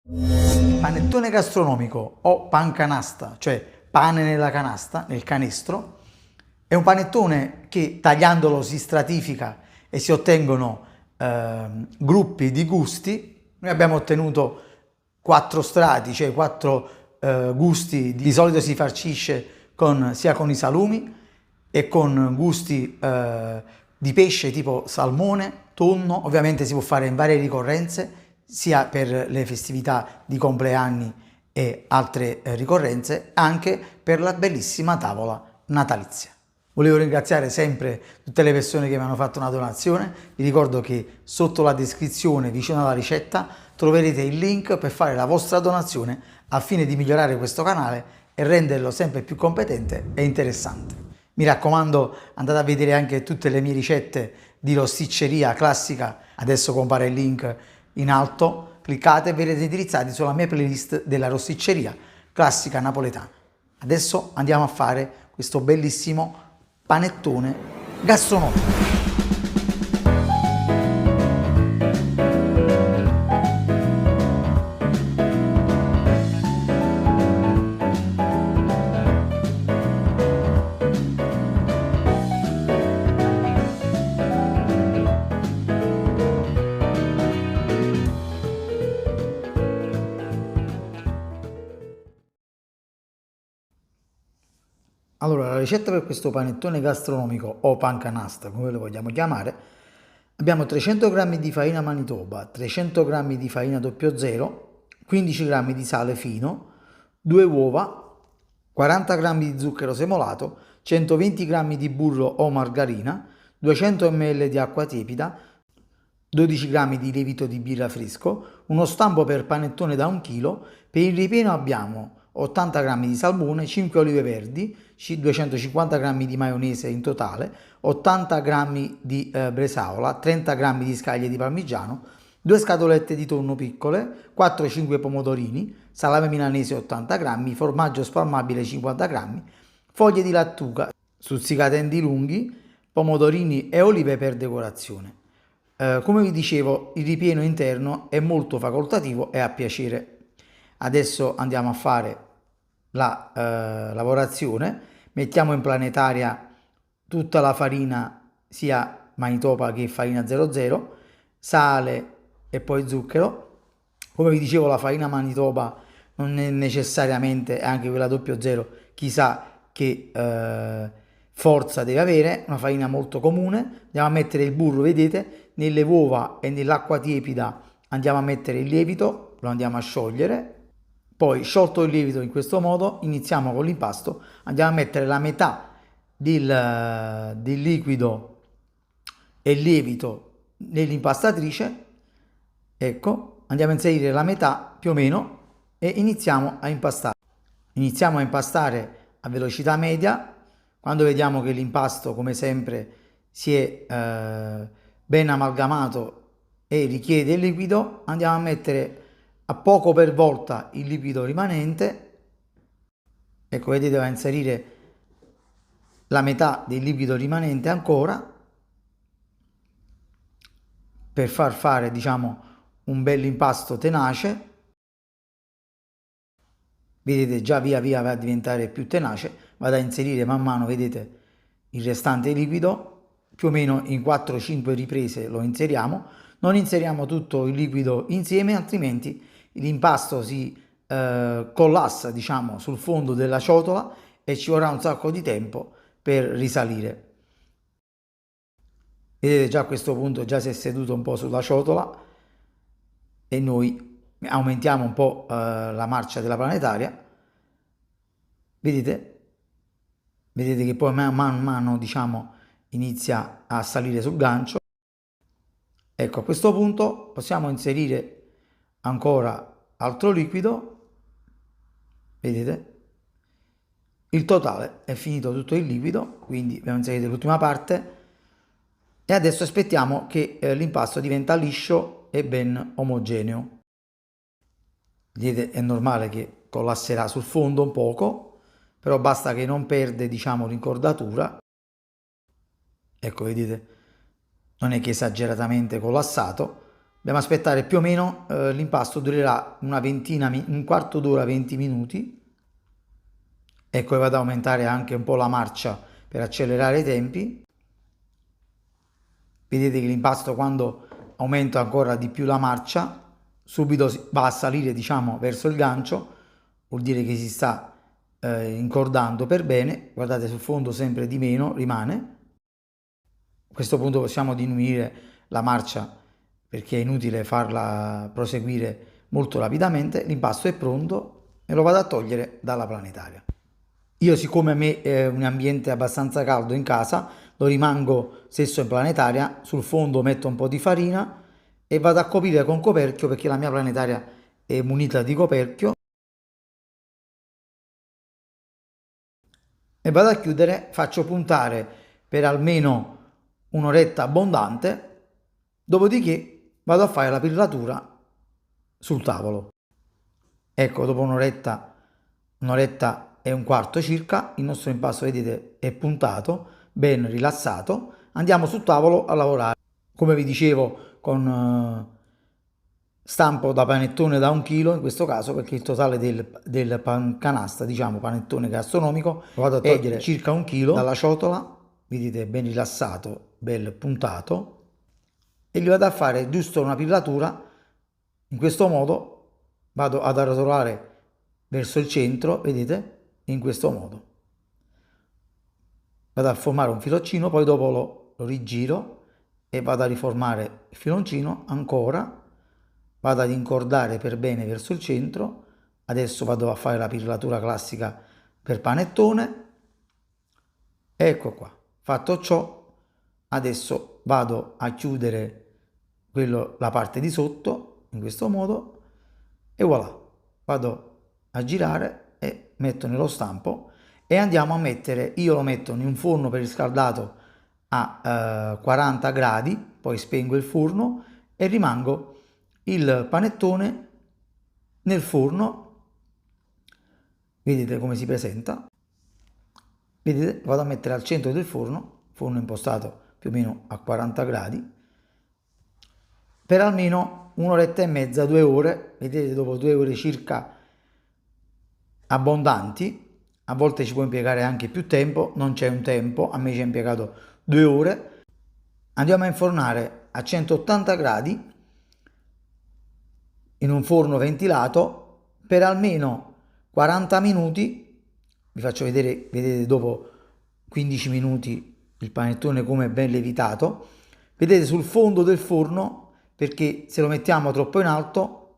Panettone gastronomico o pancanasta, cioè pane nella canasta, nel canestro, è un panettone che tagliandolo si stratifica e si ottengono gruppi di gusti. Noi abbiamo ottenuto 4 strati, cioè 4 gusti. Di solito si farcisce sia con i salumi e con gusti di pesce tipo salmone, tonno. Ovviamente si può fare in varie ricorrenze, sia per le festività di compleanni e altre ricorrenze, anche per la bellissima tavola natalizia. Volevo ringraziare sempre tutte le persone che mi hanno fatto una donazione. Vi ricordo che sotto la descrizione, vicino alla ricetta, troverete il link per fare la vostra donazione al fine di migliorare questo canale e renderlo sempre più competente e interessante. Mi raccomando, andate a vedere anche tutte le mie ricette di rosticceria classica. Adesso compare il link in alto, cliccate e verrete indirizzati sulla mia playlist della rosticceria classica napoletana. Adesso andiamo a fare questo bellissimo panettone gastronomico. Allora, la ricetta per questo panettone gastronomico o pancanasta, come lo vogliamo chiamare, abbiamo 300 g di farina Manitoba, 300 g di farina 00, 15 g di sale fino, 2 uova, 40 g di zucchero semolato, 120 g di burro o margarina, 200 ml di acqua tiepida, 12 g di lievito di birra fresco, uno stampo per panettone da 1 kg. Per il ripieno abbiamo 80 g di salmone, 5 olive verdi, 250 g di maionese in totale, 80 g di bresaola, 30 g di scaglie di parmigiano, 2 scatolette di tonno piccole, 4-5 pomodorini, salame milanese 80 g, formaggio spalmabile 50 g, foglie di lattuga stuzzicadenti lunghi, pomodorini e olive per decorazione. Come vi dicevo, il ripieno interno è molto facoltativo e a piacere. Adesso andiamo a fare la lavorazione. Mettiamo in planetaria tutta la farina, sia Manitoba che farina 00, sale e poi zucchero. Come vi dicevo, la farina Manitoba non è necessariamente, anche quella 00, chissà che forza deve avere, una farina molto comune. Andiamo a mettere il burro, vedete, nelle uova e nell'acqua tiepida andiamo a mettere il lievito, lo andiamo a sciogliere. Poi, sciolto il lievito in questo modo, iniziamo con l'impasto. Andiamo a mettere la metà del liquido e il lievito nell'impastatrice. Ecco, andiamo a inserire la metà più o meno e iniziamo a impastare. Iniziamo a impastare a velocità media. Quando vediamo che l'impasto, come sempre, si è ben amalgamato e richiede il liquido, andiamo a mettere a poco per volta il liquido rimanente. Ecco, vedete, va a inserire la metà del liquido rimanente ancora per far fare, diciamo, un bel impasto tenace. Vedete, già via via va a diventare più tenace. Vado a inserire man mano, vedete, il restante liquido, più o meno in 4-5 riprese lo inseriamo. Non inseriamo tutto il liquido insieme, altrimenti l'impasto si collassa, diciamo, sul fondo della ciotola e ci vorrà un sacco di tempo per risalire. Vedete, già a questo punto già si è seduto un po' sulla ciotola e noi aumentiamo un po' la marcia della planetaria. Vedete? Vedete che poi man mano, diciamo, inizia a salire sul gancio. Ecco, a questo punto possiamo inserire ancora altro liquido. Vedete? Il totale è finito tutto il liquido, quindi abbiamo inserito l'ultima parte e adesso aspettiamo che l'impasto diventa liscio e ben omogeneo. Vedete, è normale che collasserà sul fondo un poco, però basta che non perde, diciamo, l'incordatura. Ecco, vedete, non è che esageratamente collassato, Dobbiamo aspettare più o meno, l'impasto durerà una ventina, un quarto d'ora, 20 minuti. Ecco, vado ad aumentare anche un po' la marcia per accelerare i tempi. Vedete che l'impasto, quando aumento ancora di più la marcia, subito va a salire, diciamo, verso il gancio, vuol dire che si sta incordando per bene. Guardate, sul fondo sempre di meno rimane. A questo punto possiamo diminuire la marcia perché è inutile farla proseguire molto rapidamente. L'impasto è pronto e lo vado a togliere dalla planetaria. Io, siccome a me è un ambiente abbastanza caldo in casa, lo rimango stesso in planetaria, sul fondo metto un po' di farina e vado a coprire con coperchio, perché la mia planetaria è munita di coperchio, e vado a chiudere. Faccio puntare per almeno un'oretta abbondante, dopodiché vado a fare la pillatura sul tavolo. Ecco, dopo un'oretta e un quarto circa, il nostro impasto, vedete, è puntato, ben rilassato. Andiamo sul tavolo a lavorare. Come vi dicevo, con stampo da panettone da 1 chilo, in questo caso, perché il totale del canasta, diciamo panettone gastronomico, lo vado a togliere circa 1 chilo dalla ciotola. Vedete, ben rilassato, ben puntato, e gli vado a fare giusto una pillatura. In questo modo vado ad arrotolare verso il centro, vedete, in questo modo vado a formare un filoncino, poi dopo lo rigiro e vado a riformare il filoncino ancora, vado ad incordare per bene verso il centro. Adesso vado a fare la pillatura classica per panettone. Ecco qua, fatto ciò, adesso vado a chiudere la parte di sotto in questo modo e voilà, vado a girare e metto nello stampo e andiamo a mettere. Io lo metto in un forno preriscaldato a 40 gradi, poi spengo il forno e rimango il panettone nel forno. Vedete come si presenta. Vedete, vado a mettere al centro del forno impostato più o meno a 40 gradi, per almeno un'oretta e mezza, 2 ore. Vedete, dopo 2 ore circa abbondanti, a volte ci può impiegare anche più tempo, non c'è un tempo, a me ci è impiegato 2 ore. Andiamo a infornare a 180 gradi in un forno ventilato per almeno 40 minuti. Vi faccio vedere, vedete, dopo 15 minuti il panettone come è ben lievitato. Vedete sul fondo del forno, perché se lo mettiamo troppo in alto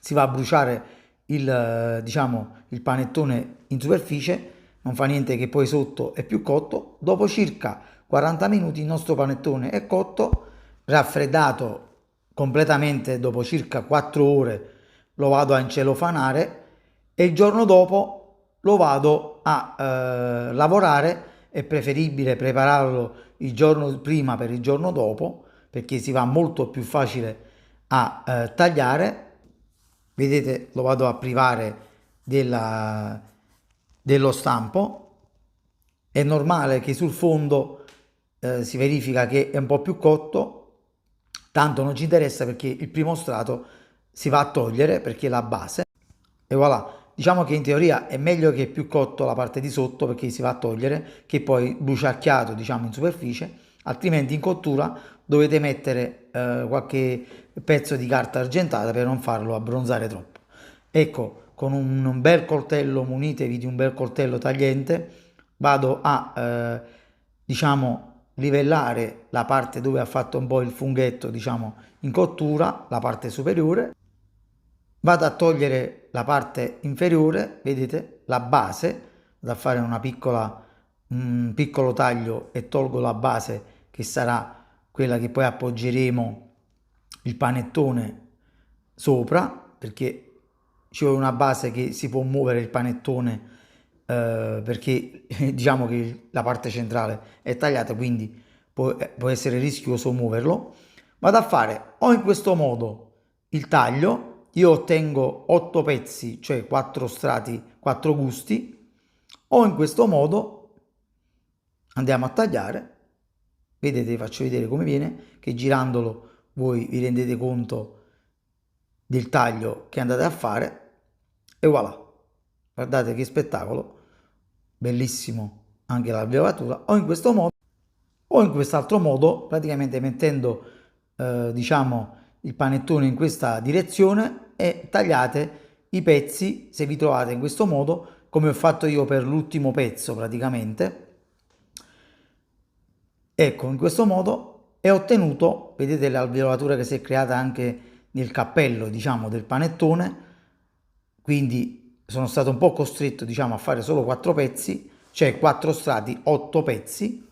si va a bruciare il panettone in superficie. Non fa niente che poi sotto è più cotto. Dopo circa 40 minuti il nostro panettone è cotto, raffreddato completamente. Dopo circa 4 ore lo vado a incelofanare e il giorno dopo lo vado a lavorare. È preferibile prepararlo il giorno prima per il giorno dopo, perché si va molto più facile a tagliare. Vedete, lo vado a privare dello stampo. È normale che sul fondo si verifica che è un po' più cotto, tanto non ci interessa perché il primo strato si va a togliere perché è la base. E voilà, diciamo che in teoria è meglio che è più cotto la parte di sotto, perché si va a togliere, che poi bruciacchiato, diciamo, in superficie. Altrimenti in cottura dovete mettere qualche pezzo di carta argentata per non farlo abbronzare troppo. Ecco, con un bel coltello, munitevi di un bel coltello tagliente, vado a diciamo livellare la parte dove ha fatto un po' il funghetto, diciamo, in cottura, la parte superiore. Vado a togliere la parte inferiore, vedete, la base, vado a fare un piccolo taglio e tolgo la base, che sarà quella che poi appoggeremo il panettone sopra, perché ci vuole una base che si può muovere il panettone, perché diciamo che la parte centrale è tagliata, quindi può essere rischioso muoverlo. Vado a fare o in questo modo il taglio. Io ottengo 8 pezzi, cioè 4 strati, 4 gusti, o in questo modo andiamo a tagliare. Vedete, vi faccio vedere come viene, che girandolo voi vi rendete conto del taglio che andate a fare e voilà, guardate che spettacolo, bellissimo anche la vevatura, o in questo modo o in quest'altro modo, praticamente mettendo diciamo il panettone in questa direzione e tagliate i pezzi, se vi trovate in questo modo, come ho fatto io per l'ultimo pezzo praticamente. Ecco, in questo modo è ottenuto, vedete l'alveolatura che si è creata anche nel cappello, diciamo, del panettone, quindi sono stato un po' costretto, diciamo, a fare solo 4 pezzi, cioè 4 strati, 8 pezzi.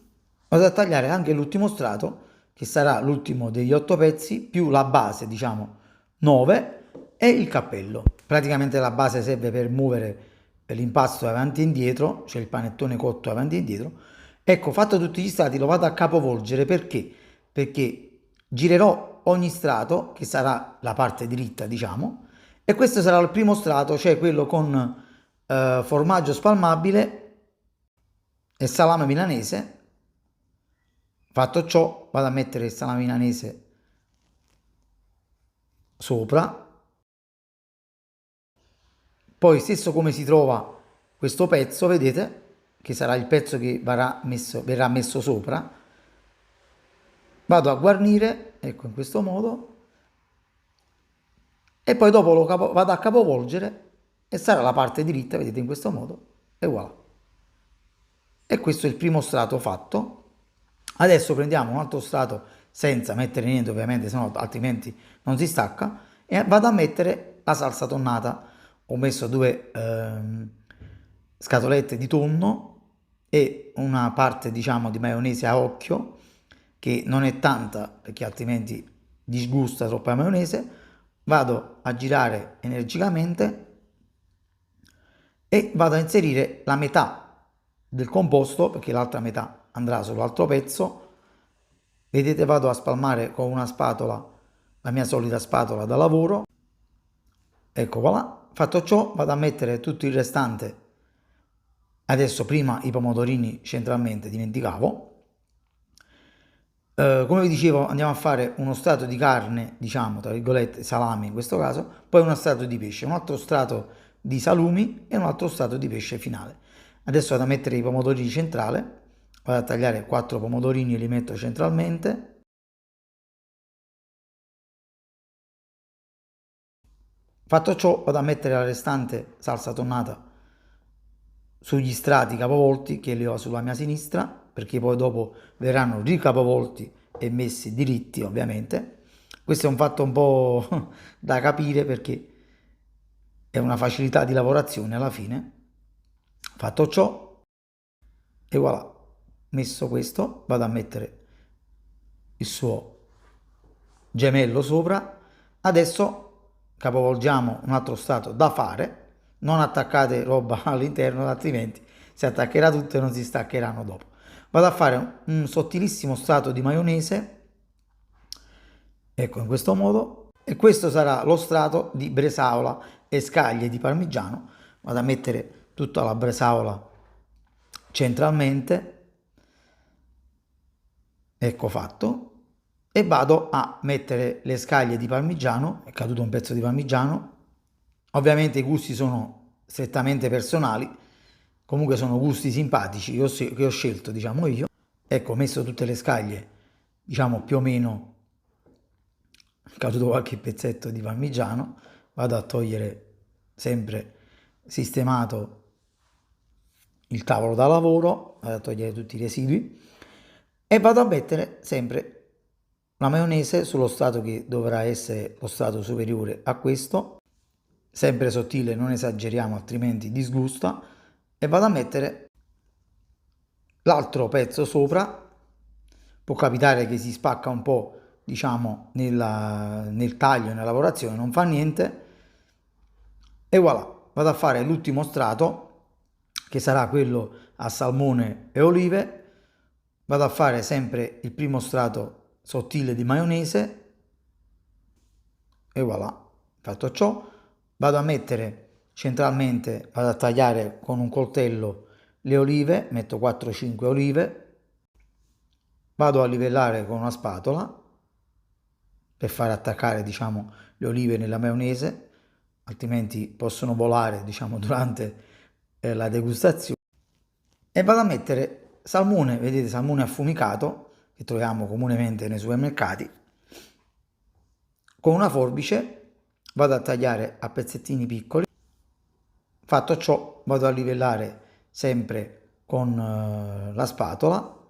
Vado a tagliare anche l'ultimo strato, che sarà l'ultimo degli 8 pezzi, più la base, diciamo, 9 e il cappello. Praticamente la base serve per muovere l'impasto avanti e indietro, cioè il panettone cotto avanti e indietro. Ecco, fatto tutti gli strati, lo vado a capovolgere perché? Perché girerò ogni strato, che sarà la parte dritta, diciamo, e questo sarà il primo strato, cioè quello con formaggio spalmabile e salame milanese. Fatto ciò, vado a mettere il salame milanese sopra. Poi stesso come si trova questo pezzo, vedete, che sarà il pezzo che verrà messo sopra. Vado a guarnire, ecco in questo modo, e poi dopo vado a capovolgere e sarà la parte dritta, vedete in questo modo, e voilà. E questo è il primo strato fatto. Adesso prendiamo un altro strato senza mettere niente ovviamente, sennò altrimenti non si stacca, e vado a mettere la salsa tonnata. Ho messo 2 scatolette di tonno e una parte diciamo di maionese a occhio, che non è tanta perché altrimenti disgusta troppa maionese. Vado a girare energicamente e vado a inserire la metà del composto, perché l'altra metà andrà sull'altro pezzo. Vedete, vado a spalmare con una spatola, la mia solita spatola da lavoro. Ecco voilà, fatto ciò vado a mettere tutto il restante. Adesso prima i pomodorini centralmente, dimenticavo. Come vi dicevo, andiamo a fare uno strato di carne, diciamo, tra virgolette, salami in questo caso, poi uno strato di pesce, un altro strato di salumi e un altro strato di pesce finale. Adesso vado a mettere i pomodorini centrale, vado a tagliare 4 pomodorini e li metto centralmente. Fatto ciò, vado a mettere la restante salsa tonnata sugli strati capovolti che li ho sulla mia sinistra, perché poi dopo verranno ricapovolti e messi diritti ovviamente. Questo è un fatto un po' da capire perché è una facilità di lavorazione alla fine. Fatto ciò, e voilà, messo questo, vado a mettere il suo gemello sopra. Adesso capovolgiamo un altro strato da fare, non attaccate roba all'interno altrimenti si attaccherà tutto e non si staccheranno dopo. Vado a fare un sottilissimo strato di maionese, ecco in questo modo, e questo sarà lo strato di bresaola e scaglie di parmigiano. Vado a mettere tutta la bresaola centralmente, ecco fatto, e vado a mettere le scaglie di parmigiano, è caduto un pezzo di parmigiano. Ovviamente i gusti sono strettamente personali, comunque sono gusti simpatici che ho scelto, diciamo io. Ecco, ho messo tutte le scaglie, diciamo più o meno, è caduto qualche pezzetto di parmigiano, vado a togliere sempre sistemato il tavolo da lavoro, vado a togliere tutti i residui e vado a mettere sempre la maionese sullo strato che dovrà essere lo strato superiore a questo, sempre sottile, non esageriamo altrimenti disgusta, e vado a mettere l'altro pezzo sopra. Può capitare che si spacca un po', diciamo, nel taglio, nella lavorazione, non fa niente. E voilà, vado a fare l'ultimo strato, che sarà quello a salmone e olive. Vado a fare sempre il primo strato sottile di maionese. E voilà, fatto ciò, vado a mettere centralmente, vado a tagliare con un coltello le olive, metto 4-5 olive, vado a livellare con una spatola, per far attaccare, diciamo, le olive nella maionese, altrimenti possono volare, diciamo, durante la degustazione. E vado a mettere salmone, vedete, salmone affumicato, che troviamo comunemente nei supermercati. Con una forbice vado a tagliare a pezzettini piccoli. Fatto ciò, vado a livellare sempre con la spatola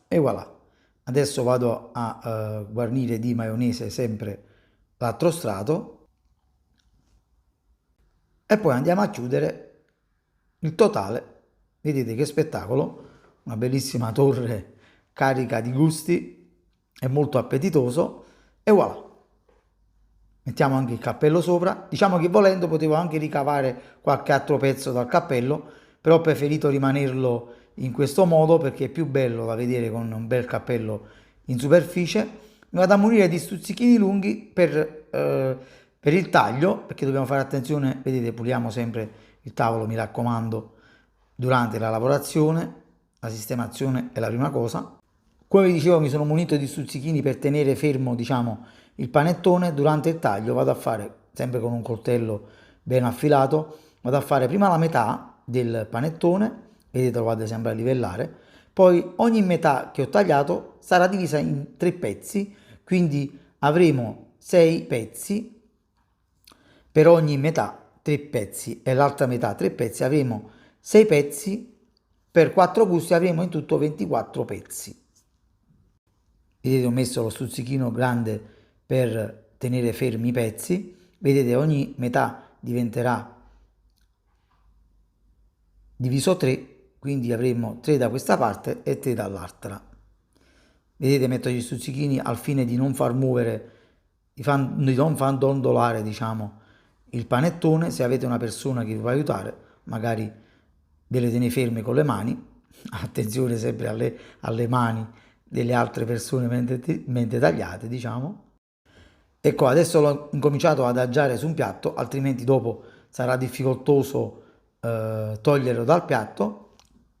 e voilà. Adesso vado a guarnire di maionese sempre l'altro strato e poi andiamo a chiudere il totale. Vedete che spettacolo, una bellissima torre carica di gusti, è molto appetitoso e voilà. Mettiamo anche il cappello sopra. Diciamo che volendo potevo anche ricavare qualche altro pezzo dal cappello, però ho preferito rimanerlo in questo modo perché è più bello da vedere con un bel cappello in superficie. Mi vado a munire di stuzzichini lunghi per il taglio, perché dobbiamo fare attenzione, vedete, puliamo sempre il tavolo, mi raccomando, durante la lavorazione. La sistemazione è la prima cosa. Come vi dicevo, mi sono munito di stuzzichini per tenere fermo, diciamo, il panettone. Durante il taglio vado a fare, sempre con un coltello ben affilato, vado a fare prima la metà del panettone, vedete, lo vado sempre a livellare, poi ogni metà che ho tagliato sarà divisa in 3 pezzi, quindi avremo 6 pezzi per ogni metà, 3 pezzi, e l'altra metà 3 pezzi, avremo 6 pezzi, per 4 gusti avremo in tutto 24 pezzi. Vedete, ho messo lo stuzzichino grande per tenere fermi i pezzi. Vedete, ogni metà diventerà diviso 3, quindi avremo 3 da questa parte e 3 dall'altra. Vedete, metto gli stuzzichini al fine di non far muovere, di non far dondolare, diciamo, il panettone. Se avete una persona che vi può aiutare, magari ve le tenete ferme con le mani. Attenzione sempre alle mani delle altre persone mentre tagliate, diciamo. Ecco, adesso l'ho incominciato ad adagiare su un piatto, altrimenti dopo sarà difficoltoso toglierlo dal piatto.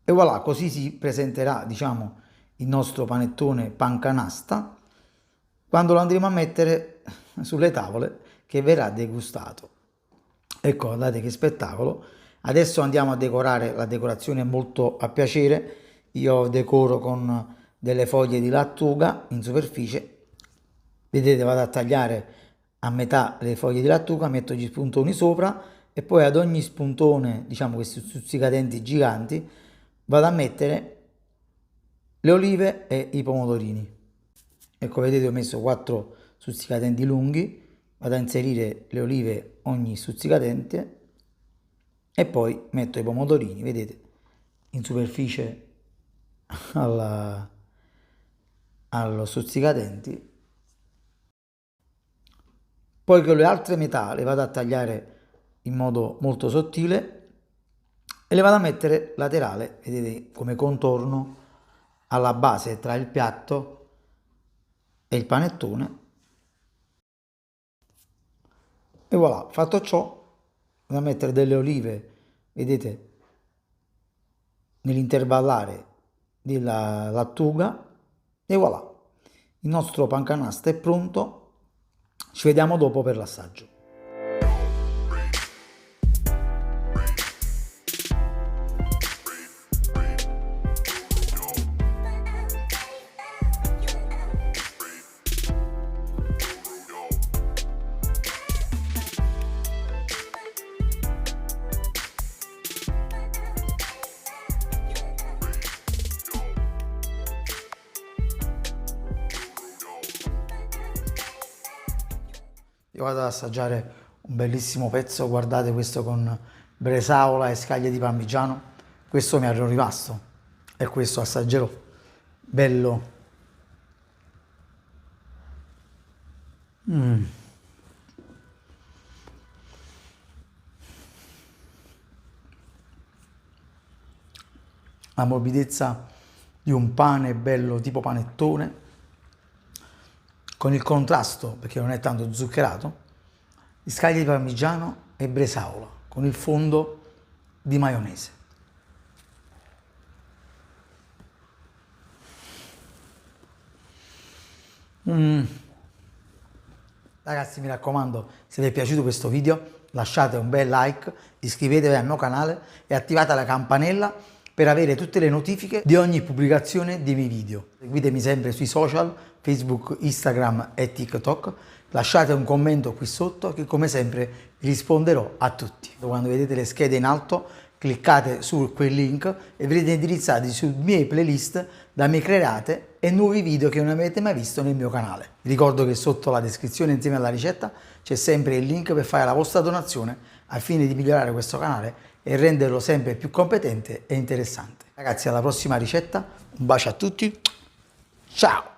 E voilà, così si presenterà, diciamo, il nostro panettone pancanasta quando lo andremo a mettere sulle tavole, che verrà degustato. Ecco, guardate che spettacolo. Adesso andiamo a decorare. La decorazione è molto a piacere. Io decoro con delle foglie di lattuga in superficie. Vedete, vado a tagliare a metà le foglie di lattuga, metto gli spuntoni sopra e poi ad ogni spuntone, diciamo questi stuzzicadenti giganti, vado a mettere le olive e i pomodorini. Ecco, vedete, ho messo 4 stuzzicadenti lunghi, vado a inserire le olive ogni stuzzicadente e poi metto i pomodorini, vedete, in superficie allo stuzzicadenti. Poi con le altre metà le vado a tagliare in modo molto sottile e le vado a mettere laterale, vedete, come contorno alla base tra il piatto e il panettone. E voilà, fatto ciò, vado a mettere delle olive, vedete, nell'intervallare della lattuga e voilà, il nostro pancanasta è pronto. Ci vediamo dopo per l'assaggio. Io vado ad assaggiare un bellissimo pezzo, guardate questo con bresaola e scaglie di parmigiano. Questo mi ero rimasto e questo assaggerò. Bello. La morbidezza di un pane bello tipo panettone, con il contrasto, perché non è tanto zuccherato, di scaglie di parmigiano e bresaola, con il fondo di maionese. Ragazzi, mi raccomando, se vi è piaciuto questo video lasciate un bel like, iscrivetevi al mio canale e attivate la campanella per avere tutte le notifiche di ogni pubblicazione dei miei video. Seguitemi sempre sui social, Facebook, Instagram e TikTok. Lasciate un commento qui sotto che come sempre risponderò a tutti. Quando vedete le schede in alto cliccate su quel link e verrete indirizzati sulle miei playlist da me create e nuovi video che non avete mai visto nel mio canale. Vi ricordo che sotto la descrizione insieme alla ricetta c'è sempre il link per fare la vostra donazione al fine di migliorare questo canale e renderlo sempre più competente e interessante. Ragazzi, alla prossima ricetta, un bacio a tutti, ciao!